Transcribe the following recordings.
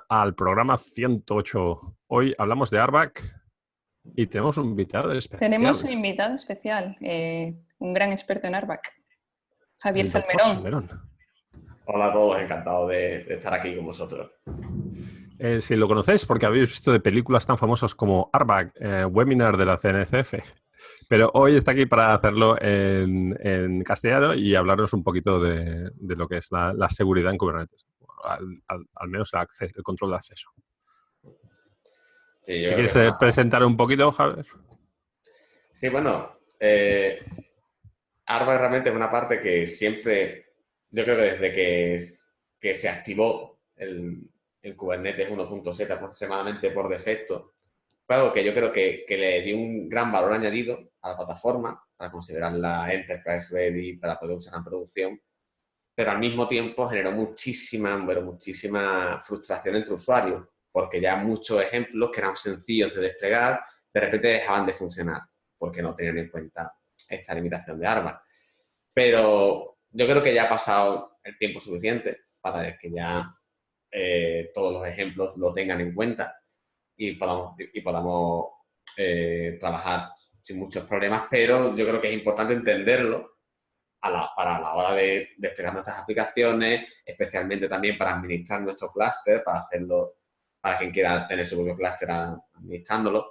al programa 108. Hoy hablamos de ARBAC y tenemos un invitado especial. Tenemos un invitado especial, un gran experto en ARBAC, Javier El doctor Salmerón. Hola a todos, encantado de estar aquí con vosotros. Si lo conocéis, porque habéis visto de películas tan famosas como ARBAC, webinar de la CNCF. Pero hoy está aquí para hacerlo en castellano y hablarnos un poquito de lo que es la seguridad en Kubernetes. Al menos el control de acceso. Sí, ¿Te quieres presentar un poquito, Javier? Sí, bueno, ARBAC realmente es una parte que siempre, yo creo que desde que se activó el Kubernetes 1.7 aproximadamente por defecto, fue algo que yo creo que le dio un gran valor añadido a la plataforma para considerarla enterprise ready, para poder usarla en producción, pero al mismo tiempo generó muchísima frustración entre usuarios, porque ya muchos ejemplos que eran sencillos de desplegar, de repente dejaban de funcionar, porque no tenían en cuenta esta limitación de ARBAC. Pero yo creo que ya ha pasado el tiempo suficiente para que ya todos los ejemplos lo tengan en cuenta y podamos trabajar sin muchos problemas, pero yo creo que es importante entenderlo para la hora de desplegar nuestras aplicaciones, especialmente también para administrar nuestro clúster, para hacerlo, para quien quiera tener su propio clúster administrándolo.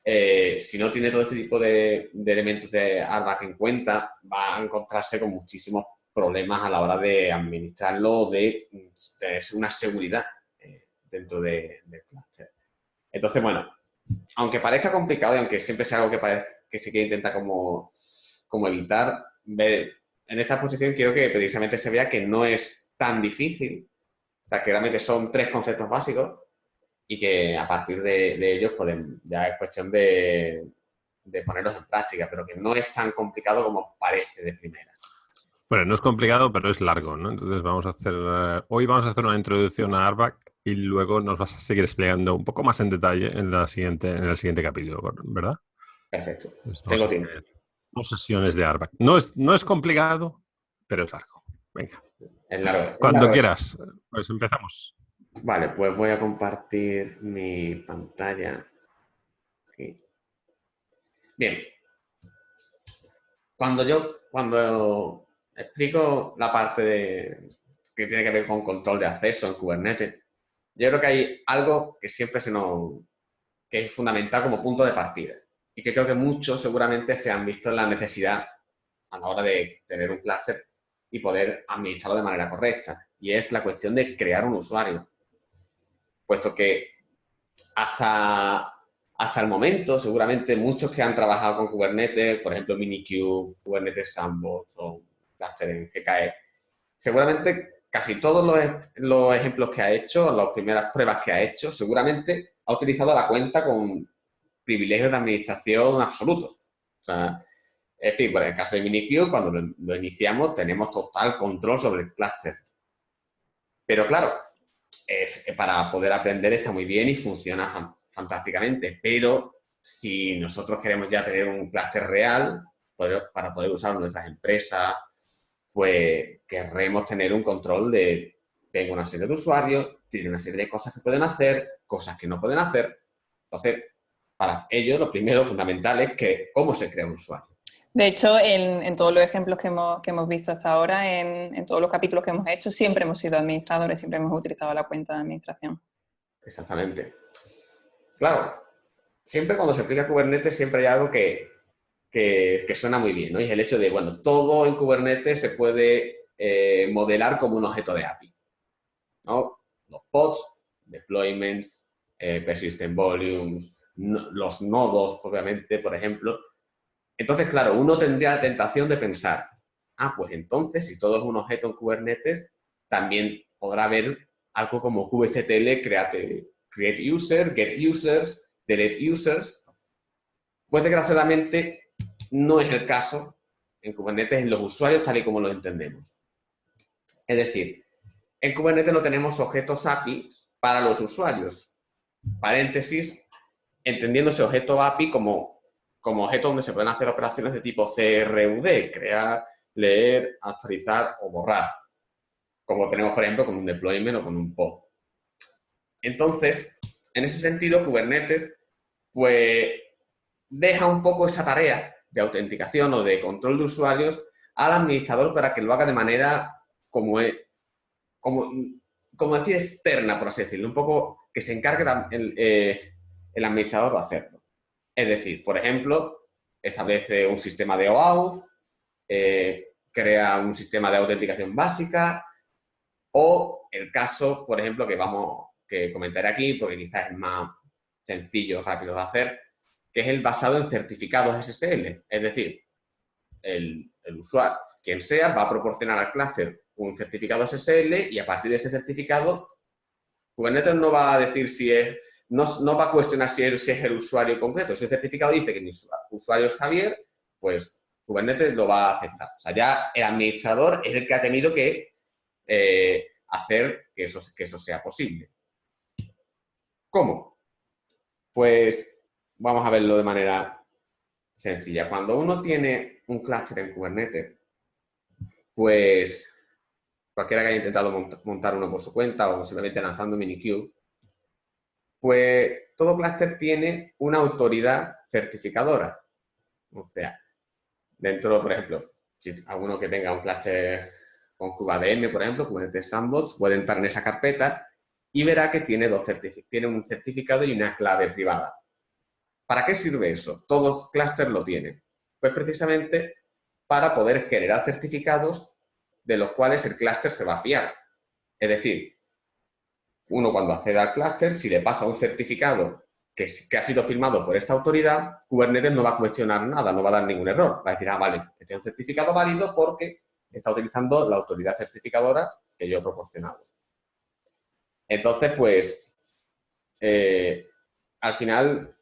Si no tiene todo este tipo de elementos de ARBAC en cuenta, va a encontrarse con muchísimos problemas a la hora de administrarlo, de tener una seguridad dentro del clúster. Entonces, bueno, aunque parezca complicado y aunque siempre sea algo que se quiere intentar como evitar, en esta exposición quiero que precisamente se vea que no es tan difícil, o sea, que realmente son 3 conceptos básicos y que a partir de ellos ya es cuestión de ponerlos en práctica, pero que no es tan complicado como parece de primera. Bueno, no es complicado, pero es largo, ¿no? Entonces hoy vamos a hacer una introducción a ARBAC y luego nos vas a seguir explicando un poco más en detalle en el siguiente capítulo, ¿verdad? Perfecto. Tengo tiempo. 2 sesiones de ARBAC. No es complicado, pero es largo. Venga. Es largo. Cuando quieras, pues empezamos. Vale, pues voy a compartir mi pantalla. Aquí. Bien. Cuando explico la parte que tiene que ver con control de acceso en Kubernetes, yo creo que hay algo que siempre que es fundamental como punto de partida y que creo que muchos seguramente se han visto en la necesidad a la hora de tener un clúster y poder administrarlo de manera correcta, y es la cuestión de crear un usuario. Puesto que hasta el momento, seguramente muchos que han trabajado con Kubernetes, por ejemplo Minikube, Kubernetes Sandbox o Cluster en GKE, seguramente casi todos los ejemplos que ha hecho, las primeras pruebas que ha hecho, seguramente ha utilizado la cuenta con privilegios de administración absolutos. O sea, es decir, por el caso de Minikube, cuando lo iniciamos, tenemos total control sobre el clúster. Pero claro, para poder aprender está muy bien y funciona fantásticamente, pero si nosotros queremos ya tener un clúster real para poder usarlo en nuestras empresas, pues querremos tener un control de tengo una serie de usuarios, tiene una serie de cosas que pueden hacer, cosas que no pueden hacer. Entonces, para ello, lo primero fundamental es cómo se crea un usuario. De hecho, en todos los ejemplos que hemos visto hasta ahora, en todos los capítulos que hemos hecho, siempre hemos sido administradores, siempre hemos utilizado la cuenta de administración. Exactamente. Claro, siempre cuando se explica Kubernetes siempre hay algo que suena muy bien, ¿no? Y es el hecho de, bueno, todo en Kubernetes se puede modelar como un objeto de API, ¿no? Los pods, deployments, persistent volumes, los nodos, obviamente, por ejemplo. Entonces, claro, uno tendría la tentación de pensar, pues entonces, si todo es un objeto en Kubernetes, también podrá haber algo como kubectl, create user, get users, delete users. Pues desgraciadamente no es el caso en Kubernetes en los usuarios tal y como lo entendemos. Es decir, en Kubernetes no tenemos objetos API para los usuarios. Paréntesis, entendiéndose objeto API como objeto donde se pueden hacer operaciones de tipo CRUD, crear, leer, actualizar o borrar, como tenemos, por ejemplo, con un deployment o con un pod. Entonces, en ese sentido, Kubernetes, pues, deja un poco esa tarea de autenticación o de control de usuarios al administrador para que lo haga de manera como decir, externa, por así decirlo, un poco que se encargue el administrador de hacerlo. Es decir, por ejemplo, establece un sistema de OAuth, crea un sistema de autenticación básica, o el caso, por ejemplo, que comentaré aquí, porque quizás es más sencillo, rápido de hacer, que es el basado en certificados SSL. Es decir, el usuario, quien sea, va a proporcionar al clúster un certificado SSL y a partir de ese certificado, Kubernetes no va a decir si es, no va a cuestionar si es el usuario completo. Si el certificado dice que mi usuario es Javier, pues Kubernetes lo va a aceptar. O sea, ya el administrador es el que ha tenido que hacer que eso sea posible. ¿Cómo? Pues vamos a verlo de manera sencilla. Cuando uno tiene un clúster en Kubernetes, pues cualquiera que haya intentado montar uno por su cuenta o simplemente lanzando Minikube, pues todo clúster tiene una autoridad certificadora. O sea, dentro, por ejemplo, si alguno que tenga un clúster con KubeADM, por ejemplo, Kubernetes Sandbox, puede entrar en esa carpeta y verá que tiene un certificado y una clave privada. ¿Para qué sirve eso? Todos clústeres lo tienen. Pues precisamente para poder generar certificados de los cuales el clúster se va a fiar. Es decir, uno cuando accede al clúster, si le pasa un certificado que ha sido firmado por esta autoridad, Kubernetes no va a cuestionar nada, no va a dar ningún error. Va a decir, vale, este es un certificado válido porque está utilizando la autoridad certificadora que yo he proporcionado. Entonces, pues, al final,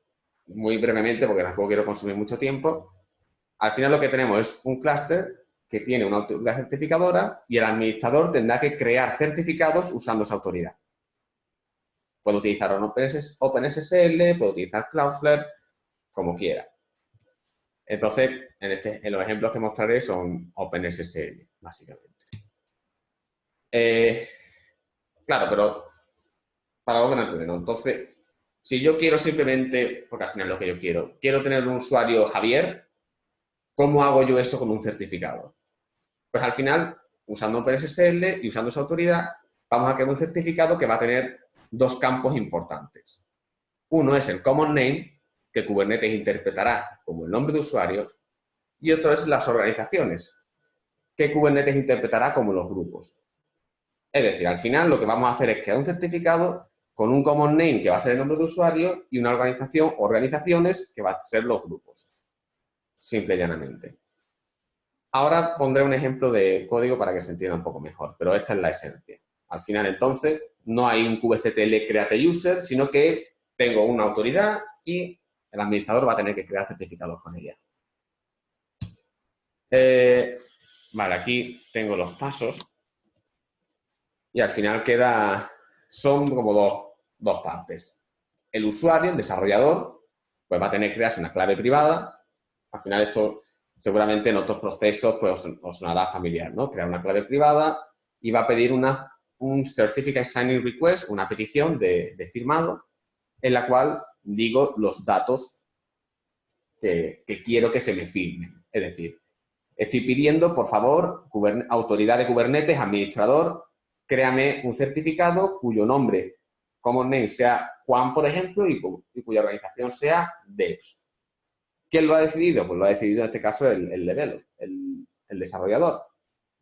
muy brevemente, porque tampoco quiero consumir mucho tiempo, al final lo que tenemos es un clúster que tiene una autoridad certificadora y el administrador tendrá que crear certificados usando esa autoridad. Puede utilizar OpenSSL, puede utilizar Cloudflare, como quiera. Entonces, en los ejemplos que mostraré son OpenSSL, básicamente. Claro, pero para algo que no entiendo, ¿no? Entonces, si yo quiero simplemente, porque al final es lo que yo quiero tener un usuario Javier, ¿cómo hago yo eso con un certificado? Pues al final, usando OpenSSL y usando esa autoridad, vamos a crear un certificado que va a tener dos campos importantes. Uno es el common name, que Kubernetes interpretará como el nombre de usuario, y otro es las organizaciones, que Kubernetes interpretará como los grupos. Es decir, al final lo que vamos a hacer es crear un certificado con un common name que va a ser el nombre de usuario y una organización o organizaciones que va a ser los grupos. Simple y llanamente. Ahora pondré un ejemplo de código para que se entienda un poco mejor, pero esta es la esencia. Al final, entonces, no hay un kubectl create user, sino que tengo una autoridad y el administrador va a tener que crear certificados con ella. Vale, aquí tengo los pasos y al final son como dos partes. El usuario, el desarrollador, pues va a tener que crearse una clave privada. Al final esto seguramente en otros procesos pues os sonará familiar, ¿no? Crear una clave privada y va a pedir un Certificate Signing Request, una petición de firmado, en la cual digo los datos que quiero que se me firmen. Es decir, estoy pidiendo, por favor, autoridad de Kubernetes, administrador, créame un certificado cuyo nombre, common name, sea Juan, por ejemplo, y cuya organización sea Devs. ¿Quién lo ha decidido? Pues lo ha decidido en este caso el developer, el desarrollador.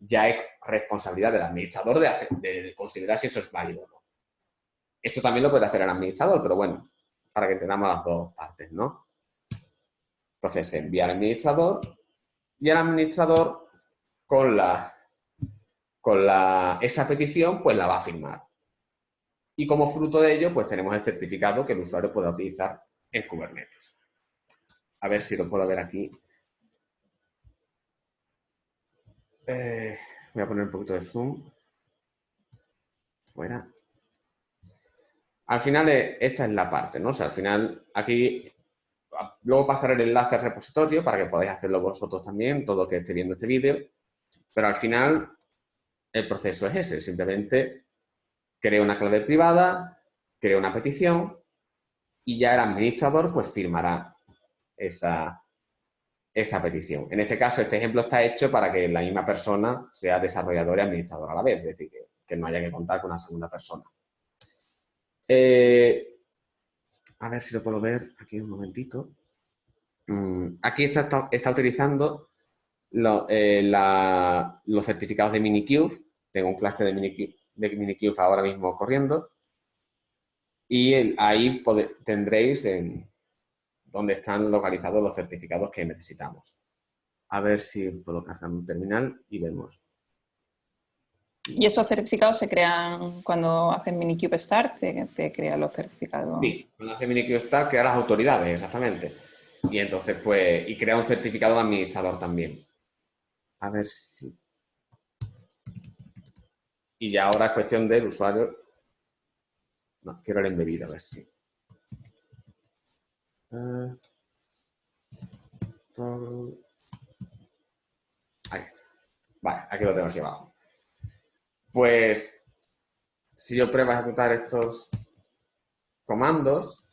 Ya es responsabilidad del administrador de considerar si eso es válido o no. Esto también lo puede hacer el administrador, pero bueno, para que entendamos las dos partes, ¿no? Entonces se envía al administrador y el administrador esa petición pues la va a firmar. Y como fruto de ello, pues tenemos el certificado que el usuario pueda utilizar en Kubernetes. A ver si lo puedo ver aquí. Voy a poner un poquito de zoom. Fuera. Al final, esta es la parte, ¿no? O sea, al final, aquí, luego pasaré el enlace al repositorio para que podáis hacerlo vosotros también, todo lo que esté viendo este vídeo. Pero al final, el proceso es ese. Simplemente creo una clave privada, creo una petición y ya el administrador pues firmará esa petición. En este caso, este ejemplo está hecho para que la misma persona sea desarrollador y administrador a la vez, es decir, que no haya que contar con una segunda persona. A ver si lo puedo ver aquí un momentito. Aquí está utilizando los certificados de Minikube. Tengo un cluster de Minikube ahora mismo corriendo. Y ahí tendréis donde están localizados los certificados que necesitamos. A ver si puedo cargar un terminal y vemos. ¿Y esos certificados se crean cuando hacen Minikube Start? ¿Te crea los certificados? Sí, cuando hace Minikube Start crea las autoridades, exactamente. Y entonces, pues, y crea un certificado de administrador también. A ver si... Y ya ahora es cuestión del usuario. No, quiero el embebido, a ver si... Ahí está. Vale, aquí lo tengo aquí abajo. Pues, si yo pruebo a ejecutar estos comandos,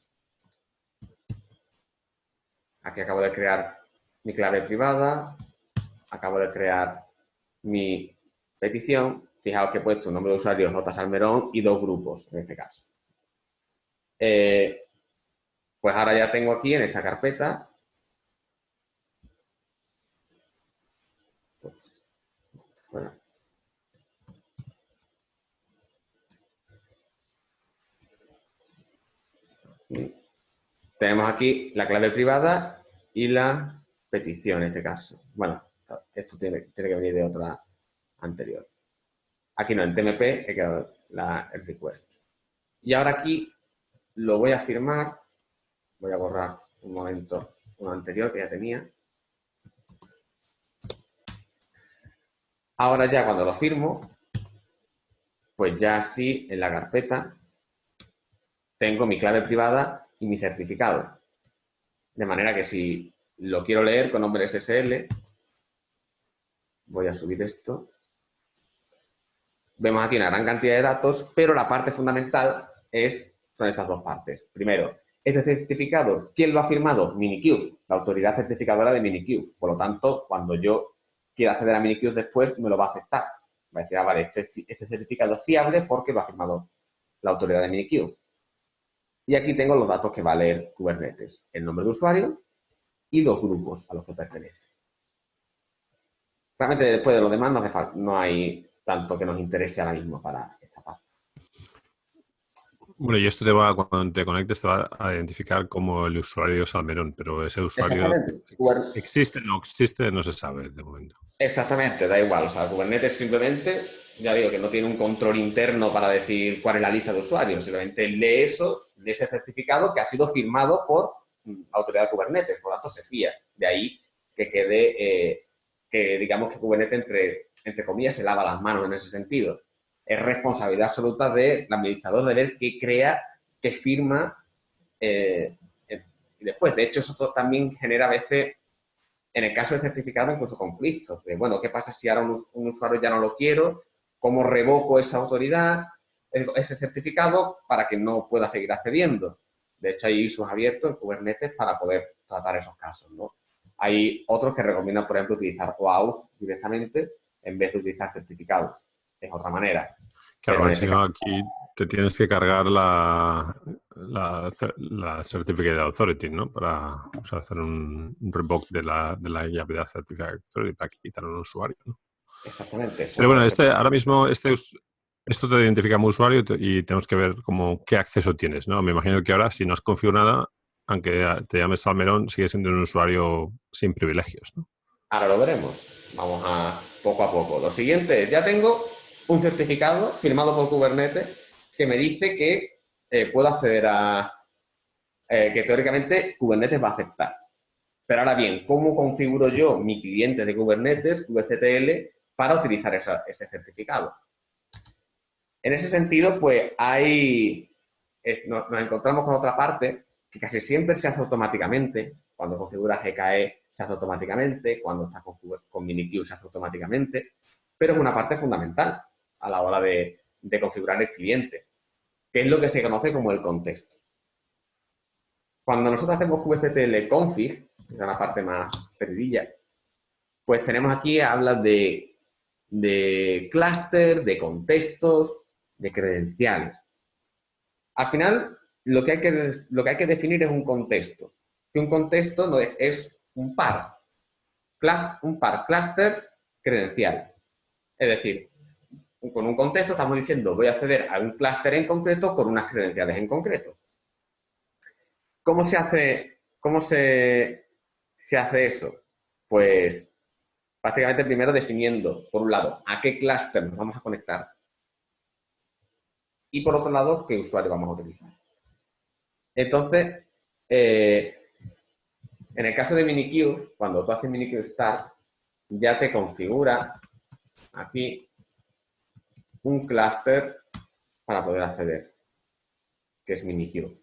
aquí acabo de crear mi clave privada, acabo de crear mi petición. Fijaos que he puesto un nombre de usuario J. Salmerón y 2 grupos, en este caso. Pues ahora ya tengo aquí en esta carpeta. Pues, bueno. Tenemos aquí la clave privada y la petición en este caso. Bueno, esto tiene que venir de otra anterior. Aquí no, en TMP he creado el request. Y ahora aquí lo voy a firmar. Voy a borrar un momento uno anterior que ya tenía. Ahora ya cuando lo firmo, pues ya así en la carpeta tengo mi clave privada y mi certificado. De manera que si lo quiero leer con nombre SSL, voy a subir esto. Vemos aquí una gran cantidad de datos, pero la parte fundamental son estas dos partes. Primero, este certificado, ¿quién lo ha firmado? Minikube, la autoridad certificadora de Minikube. Por lo tanto, cuando yo quiera acceder a Minikube después, me lo va a aceptar. Va a decir, vale, este certificado es fiable porque lo ha firmado la autoridad de Minikube. Y aquí tengo los datos que va a leer Kubernetes, el nombre de usuario y los grupos a los que pertenece. Realmente después de lo demás no hay tanto que nos interese ahora mismo para esta parte. Bueno, y esto cuando te conectes, te va a identificar como el usuario Salmerón, pero ese usuario existe o no existe, no se sabe de momento. Exactamente, da igual. O sea, Kubernetes simplemente, ya digo, que no tiene un control interno para decir cuál es la lista de usuarios. Simplemente lee ese certificado que ha sido firmado por autoridad de Kubernetes. Por lo tanto, se fía. De ahí que quede, que digamos que Kubernetes, entre comillas, se lava las manos en ese sentido. Es responsabilidad absoluta del administrador de ver qué crea, qué firma. Y después, de hecho, eso también genera a veces, en el caso de certificado, incluso conflictos. De, bueno, ¿qué pasa si ahora un usuario ya no lo quiero? ¿Cómo revoco esa autoridad, ese certificado, para que no pueda seguir accediendo? De hecho, hay ISOs abiertos en Kubernetes para poder tratar esos casos, ¿no? Hay otros que recomiendan, por ejemplo, utilizar OAuth directamente en vez de utilizar certificados. Es otra manera. Claro, si no, aquí te tienes que cargar la Certificate Authority, ¿no? Para hacer un revoke de la llave de Certificate Authority para quitar a un usuario, ¿no? Exactamente. Pero bueno, ahora mismo esto te identifica como usuario y tenemos que ver qué acceso tienes, ¿no? Me imagino que ahora, si no has configurado nada, aunque te llames Salmerón, sigues siendo un usuario sin privilegios, ¿no? Ahora lo veremos. Vamos a poco. Lo siguiente es, ya tengo un certificado firmado por Kubernetes que me dice que puedo acceder que teóricamente Kubernetes va a aceptar. Pero ahora bien, ¿cómo configuro yo mi cliente de Kubernetes, kubectl, para utilizar ese certificado? En ese sentido, pues nos encontramos con otra parte que casi siempre se hace automáticamente. Cuando configuras GKE se hace automáticamente, cuando estás con Minikube se hace automáticamente, pero es una parte fundamental a la hora de configurar el cliente. que es lo que se conoce como el contexto. Cuando nosotros hacemos kubectl config, que es la parte más perdida, pues tenemos aquí, habla de clúster, de contextos, de credenciales. Al final, lo que hay que definir es un contexto. Que un contexto no es un par clúster credencial. Es decir, con un contexto estamos diciendo voy a acceder a un clúster en concreto con unas credenciales en concreto. ¿Cómo se hace eso? Pues prácticamente primero definiendo, por un lado, a qué clúster nos vamos a conectar y por otro lado, qué usuario vamos a utilizar. Entonces, en el caso de Minikube, cuando tú haces Minikube Start, ya te configura aquí un clúster para poder acceder, que es Minikube.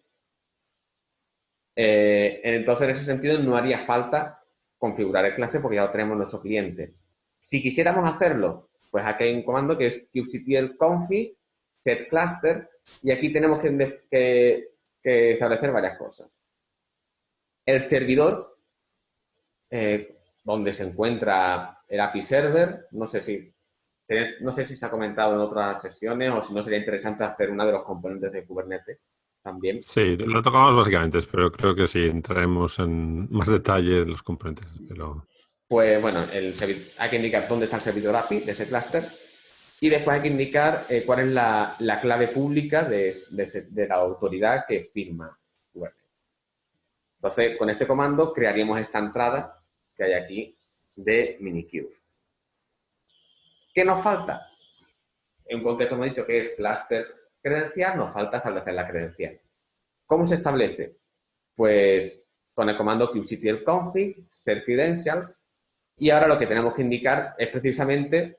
Entonces, en ese sentido, no haría falta configurar el clúster porque ya lo tenemos en nuestro cliente. Si quisiéramos hacerlo, pues aquí hay un comando que es kubectl config set cluster y aquí tenemos que establecer varias cosas. El servidor, donde se encuentra el API server, no sé si se ha comentado en otras sesiones o si no sería interesante hacer uno de los componentes de Kubernetes también. Sí, lo tocamos básicamente, pero creo que sí entraremos en más detalle en los componentes. Pero... Pues bueno, hay que indicar dónde está el servidor API de ese clúster y después hay que indicar cuál es la clave pública de la autoridad que firma Kubernetes. Entonces, con este comando crearíamos esta entrada que hay aquí de Minikube. ¿Qué nos falta? En un contexto hemos dicho que es clúster credencial, nos falta establecer la credencial. ¿Cómo se establece? Pues con el comando kubectl config set credentials y ahora lo que tenemos que indicar es precisamente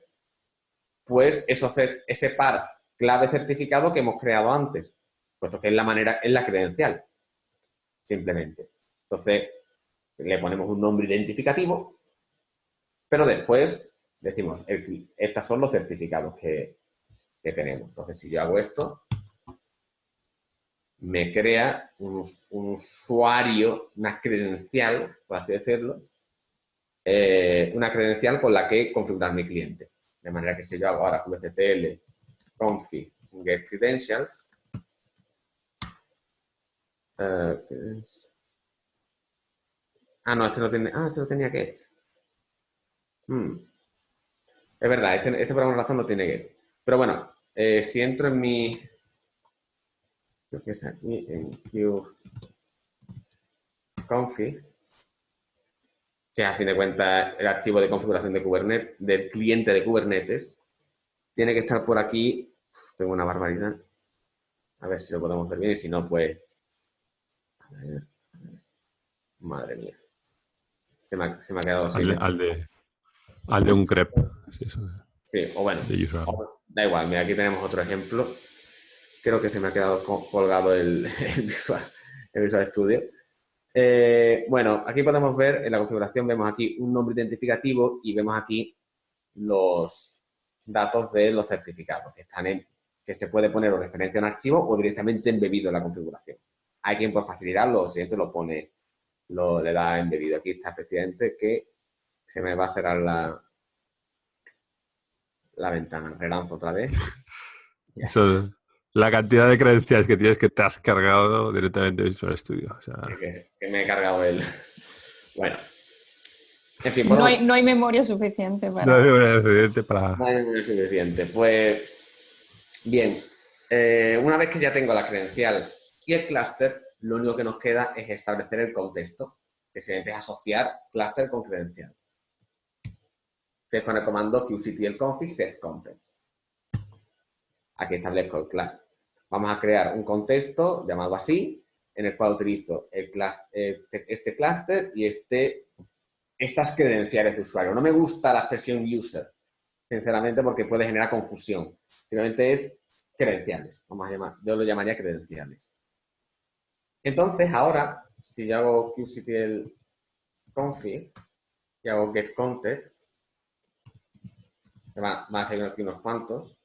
pues ese par clave certificado que hemos creado antes, puesto que es la credencial, simplemente. Entonces, le ponemos un nombre identificativo, pero después decimos, estos son los certificados que tenemos. Entonces, si yo hago esto, me crea un usuario, una credencial, por así decirlo, una credencial con la que configurar mi cliente. De manera que si yo hago ahora kubectl config get credentials, no, este lo tenía get. Es verdad, este por alguna razón no tiene get. Pero bueno, si entro en mi... Creo que es aquí, en kubeconfig, que a fin de cuentas el archivo de configuración de Kubernetes, del cliente de Kubernetes, tiene que estar por aquí. Tengo una barbaridad. A ver si lo podemos ver bien y si no, pues... A ver. Madre mía. Se me ha quedado sin... Al de un crepe. Sí, o bueno, da igual. Mira, aquí tenemos otro ejemplo. Creo que se me ha quedado colgado el Visual Studio. Bueno, aquí podemos ver en la configuración, vemos aquí un nombre identificativo y vemos aquí los datos de los certificados que se puede poner o referencia a un archivo o directamente embebido en la configuración. Hay quien por facilidad lo siguiente lo pone, le da embebido. Aquí está efectivamente que se me va a cerrar la ventana. Relanzo otra vez. Eso, la cantidad de credenciales que tienes que te has cargado directamente de Visual Studio. O sea... que me he cargado el... Bueno. En fin, no hay memoria suficiente para... No hay memoria suficiente para... No hay memoria suficiente. Pues, bien. Una vez que ya tengo la credencial y el clúster, lo único que nos queda es establecer el contexto, que se es asociar clúster con credencial. Que es con el comando kubectl config set context. Aquí establezco el clúster. Vamos a crear un contexto llamado así, en el cual utilizo este clúster y estas credenciales de usuario. No me gusta la expresión user, sinceramente, porque puede generar confusión. Simplemente es credenciales. Yo lo llamaría credenciales. Entonces, ahora, si yo hago kubectl config y hago get context, van a salir aquí unos cuantos.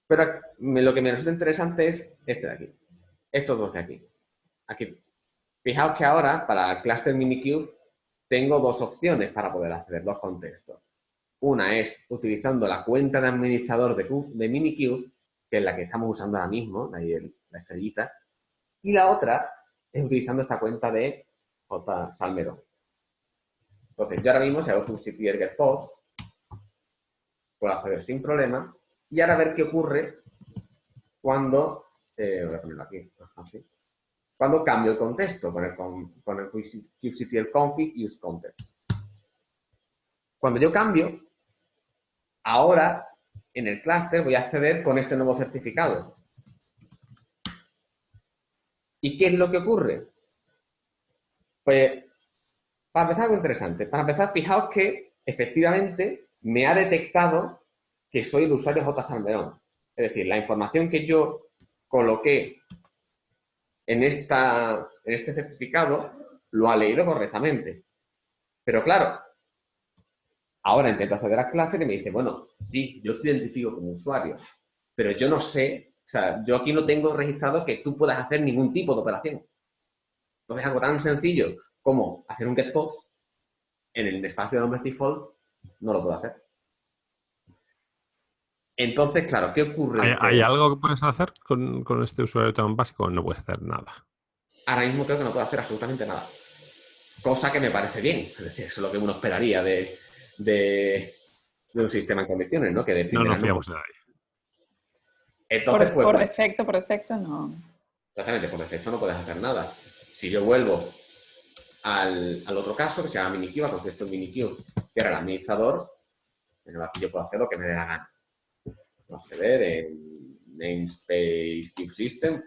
Pero lo que me resulta interesante es este de aquí. Estos dos de aquí. Aquí. Fijaos que ahora, para el cluster Minikube, tengo dos opciones para poder acceder, dos contextos. Una es utilizando la cuenta de administrador de Minikube, que es la que estamos usando ahora mismo, de ahí la estrellita. Y la otra es utilizando esta cuenta de J. Salmero. Entonces, yo ahora mismo, si hago substituir getPods, puedo acceder sin problema. Y ahora a ver qué ocurre cuando, voy a ponerlo aquí, así, cuando cambio el contexto con el kubectl config use context. Cuando yo cambio, ahora en el clúster voy a acceder con este nuevo certificado. ¿Y qué es lo que ocurre? Pues, para empezar, algo interesante. Para empezar, fijaos que efectivamente me ha detectado que soy el usuario J. Salmerón. Es decir, la información que yo coloqué en este certificado lo ha leído correctamente. Pero claro, ahora intento acceder al clúster y me dice, bueno, sí, yo te identifico como usuario, pero yo no sé, o sea, yo aquí no tengo registrado que tú puedas hacer ningún tipo de operación. Entonces, algo tan sencillo como hacer un getPods en el espacio de nombres default, no lo puedo hacer. Entonces, claro, ¿qué ocurre? ¿Hay algo que puedes hacer con este usuario tan básico? No puedes hacer nada. Ahora mismo creo que no puedo hacer absolutamente nada. Cosa que me parece bien. Es decir, eso es lo que uno esperaría de un sistema en condiciones, ¿no? Que de No primera nos fiamos de ahí. Entonces, pues, por defecto, no. exactamente, por defecto no puedes hacer nada. Si yo vuelvo al otro caso, que se llama Minikube, al contexto Minikube, que era el administrador, bueno, aquí yo puedo hacer lo que me dé la gana. Puedo acceder en namespace Cube System,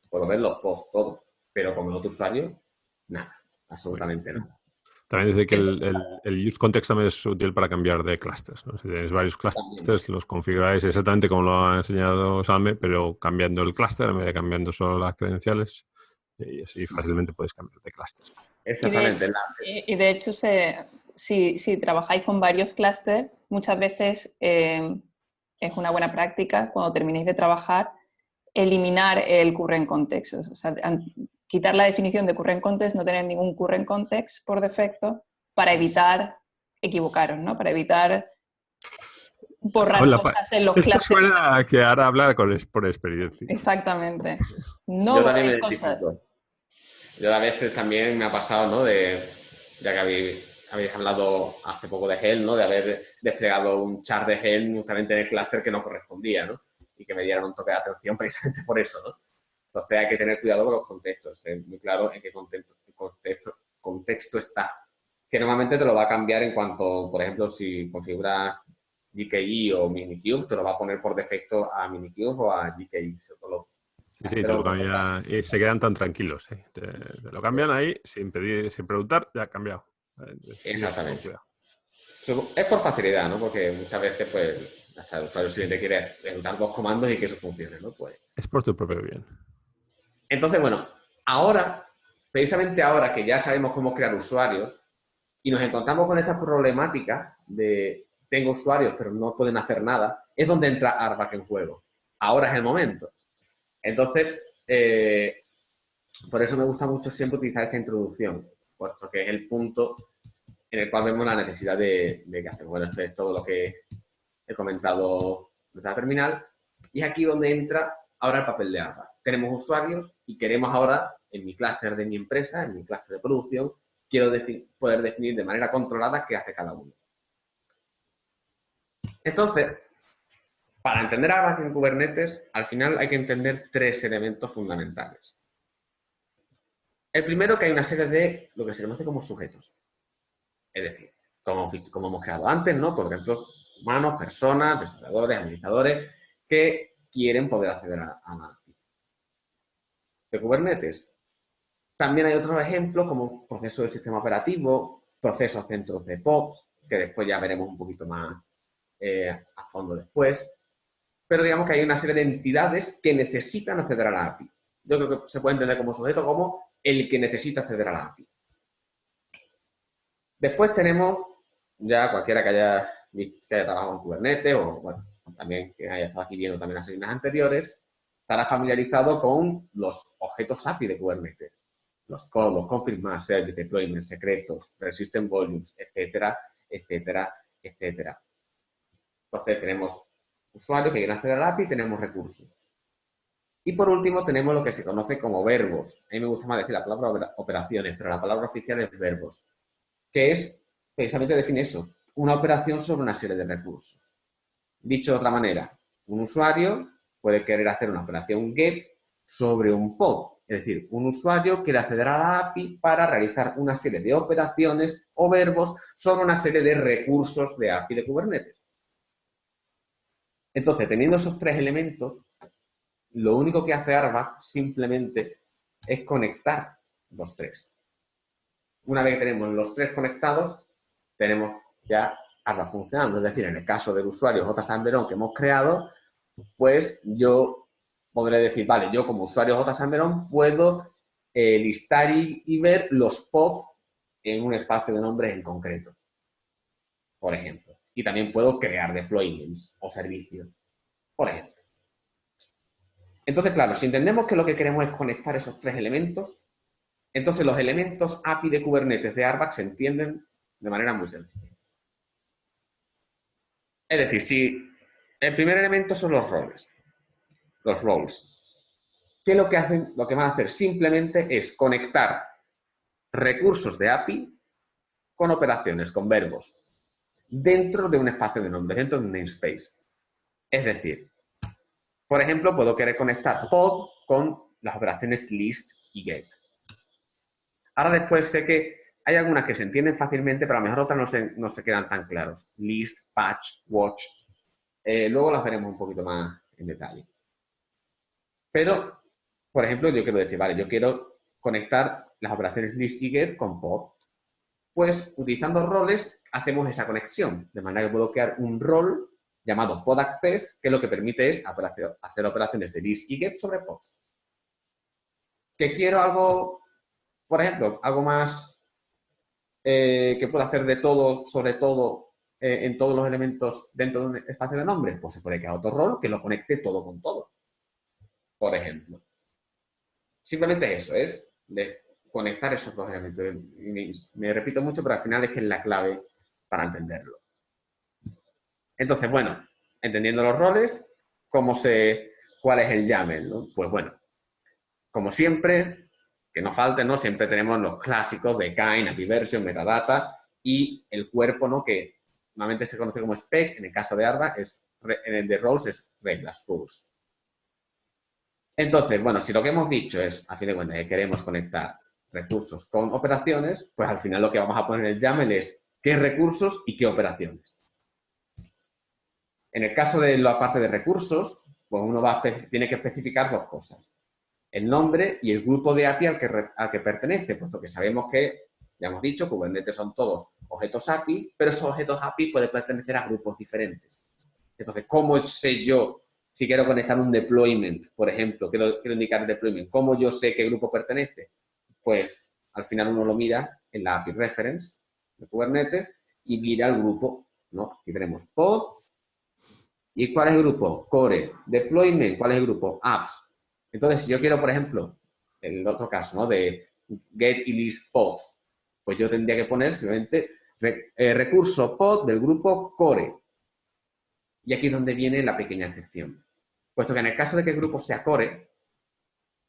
puedo ver los posts, todo, pero como el otro usuario, nada, absolutamente nada. También dice que el use context también es útil para cambiar de clusters, ¿no? Si tenéis varios clusters, los configuráis exactamente como lo ha enseñado Salme, pero cambiando el cluster en vez de cambiando solo las credenciales, y así fácilmente podéis cambiar de clusters. Exactamente. Y de hecho, si trabajáis con varios clusters, muchas veces es una buena práctica cuando terminéis de trabajar eliminar el current context. O sea, quitar la definición de current context, no tener ningún current context por defecto para evitar equivocaros, ¿no? Para evitar borrar cosas en los clusters. Esto suena a que ahora habla por experiencia. Exactamente. No yo también borréis me cosas. Yo a veces también me ha pasado, ¿no? Ya que habéis hablado hace poco de Helm, ¿no? De haber desplegado un char de Helm justamente en el clúster que no correspondía, ¿no? Y que me dieran un toque de atención precisamente por eso, ¿no? Entonces hay que tener cuidado con los contextos, muy claro en qué contexto está. Que normalmente te lo va a cambiar en cuanto, por ejemplo, si configuras GKE o Minikube, te lo va a poner por defecto a Minikube o a GKE. Sí, te lo cambia y se quedan tan tranquilos. ¿Eh? Te lo cambian ahí sin preguntar, ya ha cambiado. Exactamente. Es por facilidad, ¿no? Porque muchas veces, pues, hasta el usuario siguiente quiere ejecutar dos comandos y que eso funcione, ¿no? Pues... Es por tu propio bien. Entonces, bueno, ahora, precisamente ahora que ya sabemos cómo crear usuarios y nos encontramos con esta problemática de tengo usuarios pero no pueden hacer nada, es donde entra Arbac en juego. Ahora es el momento. Entonces, por eso me gusta mucho siempre utilizar esta introducción, puesto que es el punto en el cual vemos la necesidad de que hacemos. Bueno, esto es todo lo que he comentado de la terminal. Y es aquí donde entra ahora el papel de Arbac. Tenemos usuarios y queremos ahora, en mi clúster de mi empresa, en mi clúster de producción, quiero poder definir de manera controlada qué hace cada uno. Entonces, para entender Arbac en Kubernetes, al final hay que entender tres elementos fundamentales. El primero, que hay una serie de lo que se conoce como sujetos. Es decir, como hemos creado antes, ¿no? Por ejemplo, humanos, personas, desarrolladores, administradores, que quieren poder acceder a la API de Kubernetes. También hay otros ejemplos como procesos del sistema operativo, procesos centros de pods, que después ya veremos un poquito más a fondo después. Pero digamos que hay una serie de entidades que necesitan acceder a la API. Yo creo que se puede entender como sujeto como el que necesita acceder a la API. Después tenemos ya cualquiera que haya trabajado en Kubernetes o, bueno, también que haya estado aquí viendo también las sesiones anteriores, estará familiarizado con los objetos API de Kubernetes. Los codos, config mask, service, deployment, secretos, persistent volumes, etcétera, etcétera, etcétera. Entonces tenemos usuarios que quieren acceder al API y tenemos recursos. Y por último tenemos lo que se conoce como verbos. A mí me gusta más decir la palabra operaciones, pero la palabra oficial es verbos, que es, precisamente define eso, una operación sobre una serie de recursos. Dicho de otra manera, un usuario puede querer hacer una operación GET sobre un pod. Es decir, un usuario quiere acceder a la API para realizar una serie de operaciones o verbos sobre una serie de recursos de API de Kubernetes. Entonces, teniendo esos tres elementos, lo único que hace Arba simplemente es conectar los tres. Una vez que tenemos los tres conectados, tenemos ya Arba funcionando. Es decir, en el caso del usuario JSandBeron que hemos creado, pues yo podré decir, vale, yo como usuario JSandBeron puedo listar y ver los pods en un espacio de nombres en concreto, por ejemplo. Y también puedo crear deployments o servicios, por ejemplo. Entonces, claro, si entendemos que lo que queremos es conectar esos tres elementos, entonces los elementos API de Kubernetes de Arba se entienden de manera muy sencilla. Es decir, si el primer elemento son los roles, los roles, ¿qué es lo que hacen? Lo que van a hacer simplemente es conectar recursos de API con operaciones, con verbos, dentro de un espacio de nombre, dentro de un namespace. Es decir, por ejemplo, puedo querer conectar pod con las operaciones list y get. Ahora después sé que hay algunas que se entienden fácilmente, pero a lo mejor otras no se quedan tan claros. List, patch, watch. Luego las veremos un poquito más en detalle. Pero, por ejemplo, yo quiero decir, vale, yo quiero conectar las operaciones list y get con pod. Pues, utilizando roles, hacemos esa conexión. De manera que puedo crear un rol llamado pod access, que lo que permite es hacer operaciones de list y get sobre pods. Que quiero algo, por ejemplo, algo más que pueda hacer de todo, sobre todo, en todos los elementos dentro de un espacio de nombre, pues se puede crear otro rol que lo conecte todo con todo, por ejemplo. Simplemente eso, es de conectar esos dos elementos. Me repito mucho, pero al final es que es la clave para entenderlo. Entonces, bueno, entendiendo los roles, ¿cuál es el YAML, ¿no? Pues bueno, como siempre, que no falte, ¿no? Siempre tenemos los clásicos de kind, API version, metadata y el cuerpo, ¿no? Que normalmente se conoce como spec, en el caso de Arba, en el de roles es reglas, rules. Entonces, bueno, si lo que hemos dicho es, a fin de cuentas, que queremos conectar recursos con operaciones, pues al final lo que vamos a poner en el YAML es qué recursos y qué operaciones. En el caso de la parte de recursos, pues uno tiene que especificar dos cosas. El nombre y el grupo de API al que pertenece, puesto que sabemos que, ya hemos dicho, Kubernetes son todos objetos API, pero esos objetos API pueden pertenecer a grupos diferentes. Entonces, ¿cómo sé yo si quiero conectar un deployment, por ejemplo, quiero indicar el deployment, ¿cómo yo sé qué grupo pertenece? Pues al final uno lo mira en la API reference de Kubernetes y mira el grupo, ¿no? Aquí tenemos pod. ¿Y cuál es el grupo? Core. Deployment, ¿cuál es el grupo? Apps. Entonces, si yo quiero, por ejemplo, en el otro caso, ¿no? De get y list pods, pues yo tendría que poner simplemente recurso pod del grupo core. Y aquí es donde viene la pequeña excepción. Puesto que en el caso de que el grupo sea core,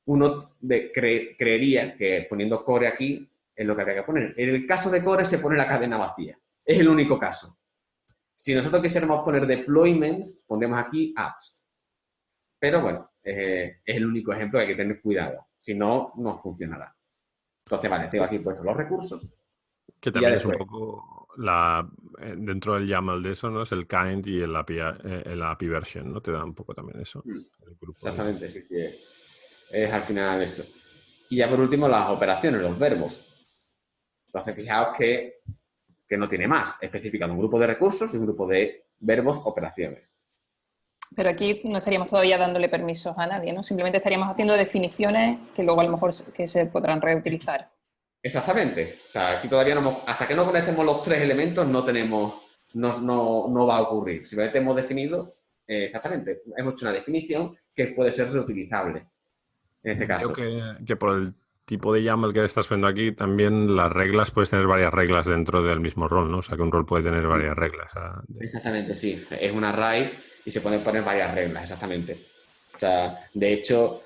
uno creería que poniendo core aquí es lo que habría que poner. En el caso de core se pone la cadena vacía. Es el único caso. Si nosotros quisiéramos poner deployments, pondremos aquí apps. Pero bueno, es el único ejemplo que hay que tener cuidado. Si no, no funcionará. Entonces, vale, tengo aquí puestos los recursos. Que también es un poco dentro del YAML de eso, ¿no? Es el kind y el API version, ¿no? Te da un poco también eso. El grupo Exactamente, sí. Es al final eso. Y ya por último, las operaciones, los verbos. Entonces, fijaos que no tiene más. Especifica un grupo de recursos y un grupo de verbos, operaciones. Pero aquí no estaríamos todavía dándole permisos a nadie, ¿no? Simplemente estaríamos haciendo definiciones que luego a lo mejor que se podrán reutilizar. Exactamente. O sea, aquí todavía hasta que no conectemos los tres elementos no va a ocurrir. Simplemente hemos definido exactamente, hemos hecho una definición que puede ser reutilizable en este Creo caso. que por el tipo de YAML que estás viendo aquí, también las reglas, puedes tener varias reglas dentro del mismo rol, ¿no? O sea, que un rol puede tener varias reglas. Exactamente, sí. Es un array y se pueden poner varias reglas, exactamente. O sea, de hecho,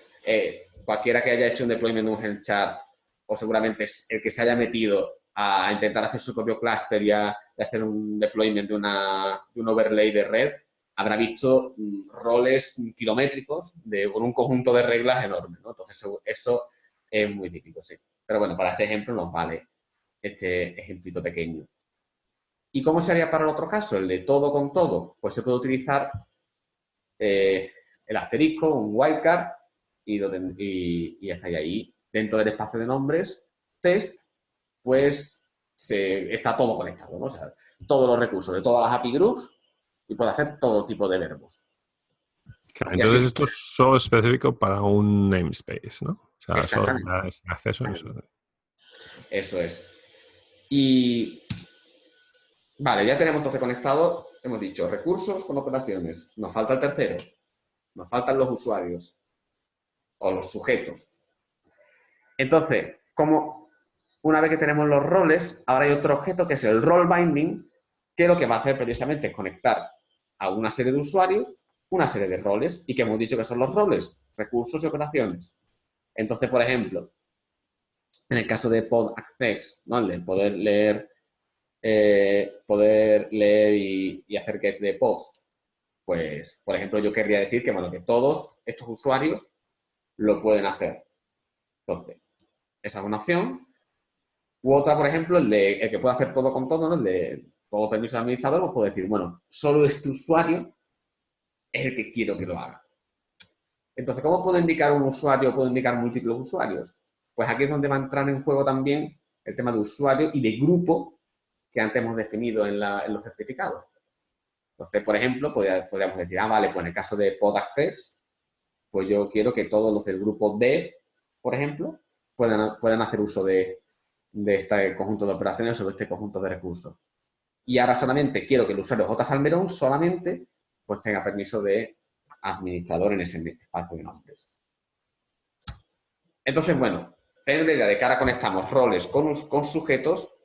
cualquiera que haya hecho un deployment de un Helm chart, o seguramente es el que se haya metido a intentar hacer su propio cluster y a hacer un deployment de un overlay de red, habrá visto roles kilométricos con un conjunto de reglas enorme, ¿no? Entonces, eso es muy típico, sí. Pero bueno, para este ejemplo nos vale este ejemplito pequeño. ¿Y cómo sería para el otro caso? El de todo con todo. Pues se puede utilizar el asterisco, un wildcard, y hasta ahí. Dentro del espacio de nombres, test, pues está todo conectado, ¿no? O sea, todos los recursos de todas las API groups y puede hacer todo tipo de verbos. Claro, Y así, entonces esto es solo específico para un namespace, ¿no? O sea, solo exactamente. es acceso a eso. Eso es. Y vale, ya tenemos entonces conectado, hemos dicho recursos con operaciones. Nos falta el tercero. Nos faltan los usuarios o los sujetos. Entonces, como una vez que tenemos los roles, ahora hay otro objeto que es el role binding, que lo que va a hacer precisamente es conectar a una serie de usuarios una serie de roles. ¿Y que hemos dicho que son los roles? Recursos y operaciones. Entonces, por ejemplo, en el caso de pod access, ¿no? El de poder leer y hacer get de pods, pues, por ejemplo, yo querría decir que, bueno, que todos estos usuarios lo pueden hacer. Entonces, esa es una opción. U otra, por ejemplo, el que puede hacer todo con todo, ¿no? El de todo permiso de administrador, pues puedo decir, bueno, solo este usuario es el que quiero que lo haga. Entonces, ¿cómo puedo indicar un usuario o puedo indicar múltiples usuarios? Pues aquí es donde va a entrar en juego también el tema de usuario y de grupo que antes hemos definido en los certificados. Entonces, por ejemplo, podríamos decir, vale, pues en el caso de pod access, pues yo quiero que todos los del grupo dev, por ejemplo, puedan hacer uso de este conjunto de operaciones o de este conjunto de recursos. Y ahora solamente quiero que el usuario J. Salmerón solamente pues tenga permiso de administrador en ese espacio de nombres. Entonces, bueno, teniendo la idea de que ahora conectamos roles con sujetos,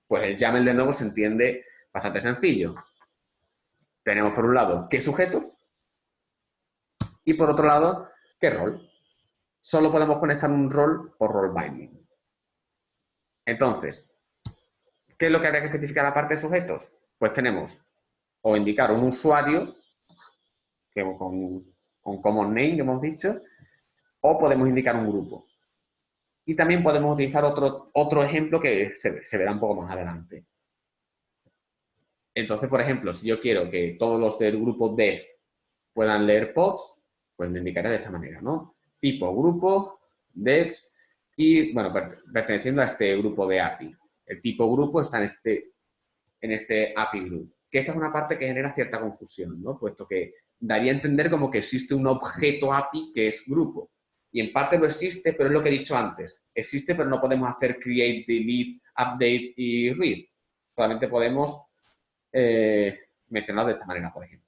pues el YAML de nuevo se entiende bastante sencillo. Tenemos por un lado qué sujetos y por otro lado qué rol. Solo podemos conectar un rol por role binding. Entonces, ¿qué es lo que habría que especificar aparte de sujetos? Pues tenemos o indicar un usuario que con common name que hemos dicho, o podemos indicar un grupo. Y también podemos utilizar otro ejemplo que se verá un poco más adelante. Entonces, por ejemplo, si yo quiero que todos los del grupo dev puedan leer pods, pues me indicaré de esta manera, ¿no? Tipo grupo, devs y, bueno, perteneciendo a este grupo de API. El tipo grupo está en este API group. Que esta es una parte que genera cierta confusión, ¿no? Puesto que daría a entender como que existe un objeto API que es grupo. Y en parte lo existe, pero es lo que he dicho antes. Existe, pero no podemos hacer create, delete, update y read. Solamente podemos mencionarlo de esta manera, por ejemplo.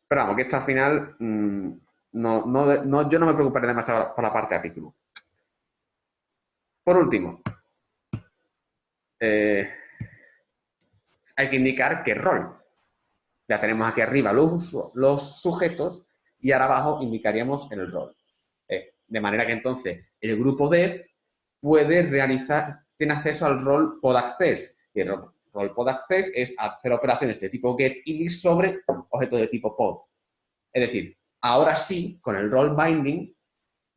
Pero vamos, que esto al final yo no me preocuparé demasiado por la parte API group. Por último, hay que indicar qué rol. Ya tenemos aquí arriba los sujetos y ahora abajo indicaríamos el rol. De manera que entonces el grupo dev tiene acceso al rol pod access. Y el rol pod access es hacer operaciones de tipo get y list sobre objetos de tipo pod. Es decir, ahora sí, con el role binding,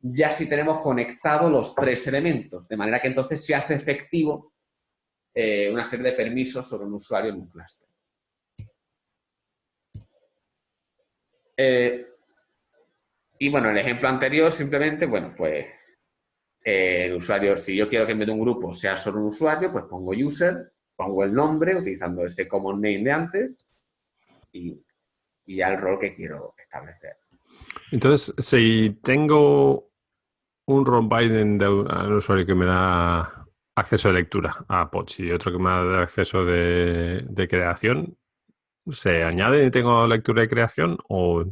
ya sí tenemos conectados los tres elementos. De manera que entonces se hace efectivo una serie de permisos sobre un usuario en un clúster. Y bueno, el ejemplo anterior simplemente, bueno, pues el usuario, si yo quiero que en vez de un grupo sea solo un usuario, pues pongo user, pongo el nombre utilizando ese common name de antes y ya el rol que quiero establecer. Entonces, si tengo un role binding de un usuario que me da acceso de lectura a pods y otro que me da acceso de creación, ¿Se añade y tengo lectura y creación o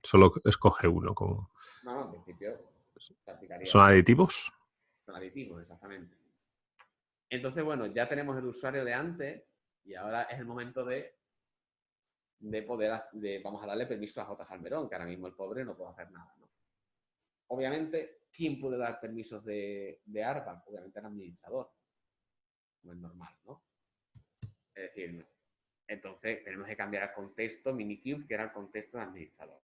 solo escoge uno? No, en principio se aplicaría. ¿Son aditivos? Son aditivos, exactamente. Entonces, bueno, ya tenemos el usuario de antes y ahora es el momento de poder, vamos a darle permiso a J. Salmerón, que ahora mismo el pobre no puede hacer nada, ¿no? Obviamente, ¿quién puede dar permisos de ARPA? Obviamente el administrador, como es normal, ¿no? Es decir, entonces tenemos que cambiar el contexto Minikube, que era el contexto del administrador.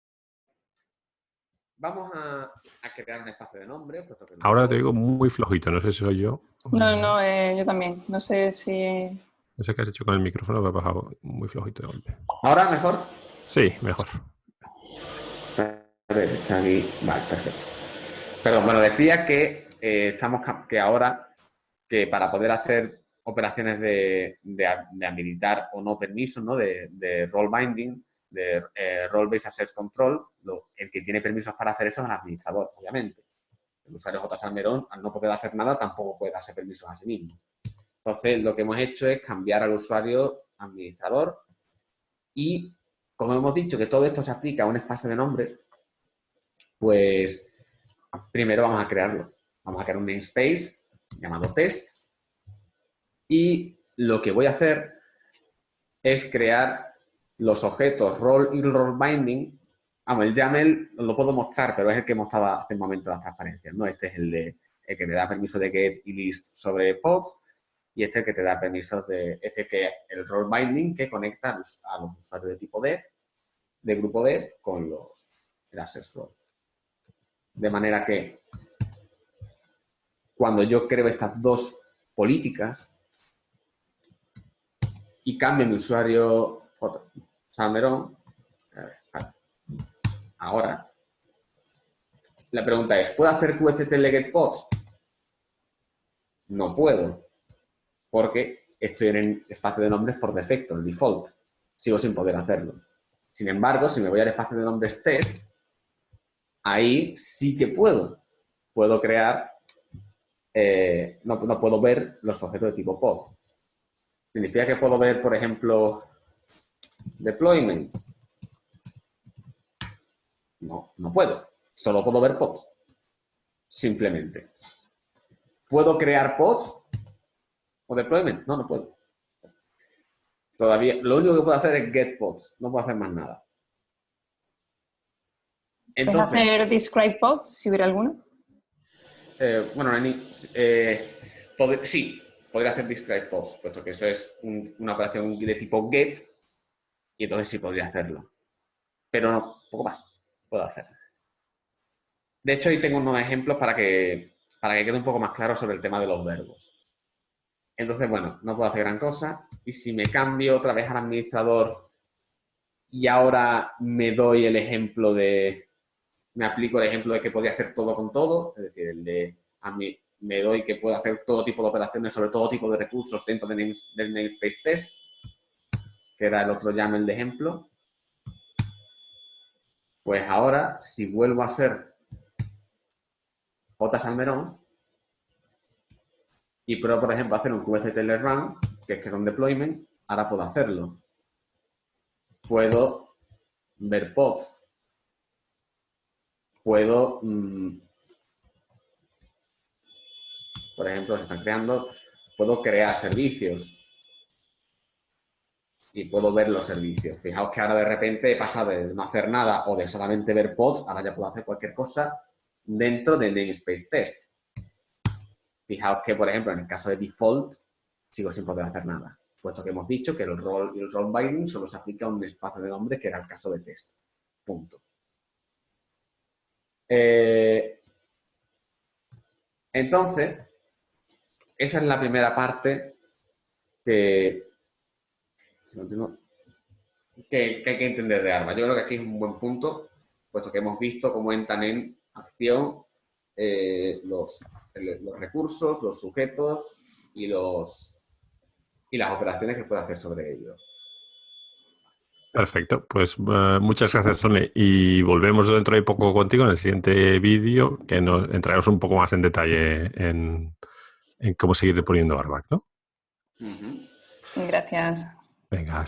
Vamos a crear un espacio de nombre. Puesto que Ahora te digo muy flojito, no sé si soy yo. No, yo también. No sé si... No sé qué has hecho con el micrófono, que ha bajado muy flojito de golpe. ¿Ahora mejor? Sí, mejor. Está aquí. Vale, perfecto. Perdón, bueno, decía que que ahora, que para poder hacer operaciones de habilitar o no permisos, ¿no? De role binding, de role-based access control, el que tiene permisos para hacer eso es el administrador, obviamente. El usuario J. Salmerón, al no poder hacer nada, tampoco puede darse permisos a sí mismo. Entonces, lo que hemos hecho es cambiar al usuario administrador y, como hemos dicho que todo esto se aplica a un espacio de nombres, pues primero vamos a crearlo. Vamos a crear un namespace llamado test y lo que voy a hacer es crear los objetos role y role binding. El YAML lo puedo mostrar, pero es el que mostraba hace un momento las transparencias, ¿no? Este es el que me da permiso de get y list sobre pods y este es el que te da permisos el role binding que conecta a los usuarios de tipo D, de grupo D, con el access role. De manera que cuando yo creo estas dos políticas y cambio mi usuario Salmerón, ahora, la pregunta es, ¿puedo hacer QSTL get pods? No puedo, porque estoy en el espacio de nombres por defecto, el default. Sigo sin poder hacerlo. Sin embargo, si me voy al espacio de nombres test, ahí sí que puedo. Puedo crear, no puedo ver los objetos de tipo pod. ¿Significa que puedo ver, por ejemplo, deployments? No puedo. Solo puedo ver pods. Simplemente. ¿Puedo crear pods o deployment? No puedo. Todavía, lo único que puedo hacer es get pods. No puedo hacer más nada. Entonces, ¿puedes hacer describe pods, si hubiera alguno? Sí, podría hacer describe pods, puesto que eso es una operación de tipo get y entonces sí podría hacerlo. Pero no, poco más puedo hacer. De hecho, ahí tengo unos ejemplos para que quede un poco más claro sobre el tema de los verbos. Entonces, bueno, no puedo hacer gran cosa. Y si me cambio otra vez al administrador y ahora me doy el ejemplo me aplico el ejemplo de que podía hacer todo con todo, es decir, me doy que puedo hacer todo tipo de operaciones sobre todo tipo de recursos dentro del namespace test, que era el otro YAML de ejemplo. Pues ahora, si vuelvo a ser J. Salmerón y pruebo, por ejemplo, hacer un kubectl run, que es un deployment, ahora puedo hacerlo. Puedo ver pods. Puedo, por ejemplo, se están creando, puedo crear servicios y puedo ver los servicios. Fijaos que ahora de repente he pasado de no hacer nada o de solamente ver pods, ahora ya puedo hacer cualquier cosa dentro del namespace test. Fijaos que, por ejemplo, en el caso de default, sigo sin poder hacer nada, puesto que hemos dicho que el role y el role binding solo se aplica a un espacio de nombre, que era el caso de test. Punto. Entonces, esa es la primera parte que hay que entender de ARPA. Yo creo que aquí es un buen punto, puesto que hemos visto cómo entran en acción los recursos, los sujetos y las operaciones que puede hacer sobre ellos. Perfecto, pues muchas gracias, Sony. Y volvemos dentro de poco contigo en el siguiente vídeo, que nos entraremos un poco más en detalle en cómo seguir poniendo ARPA, ¿no? Gracias. Venga.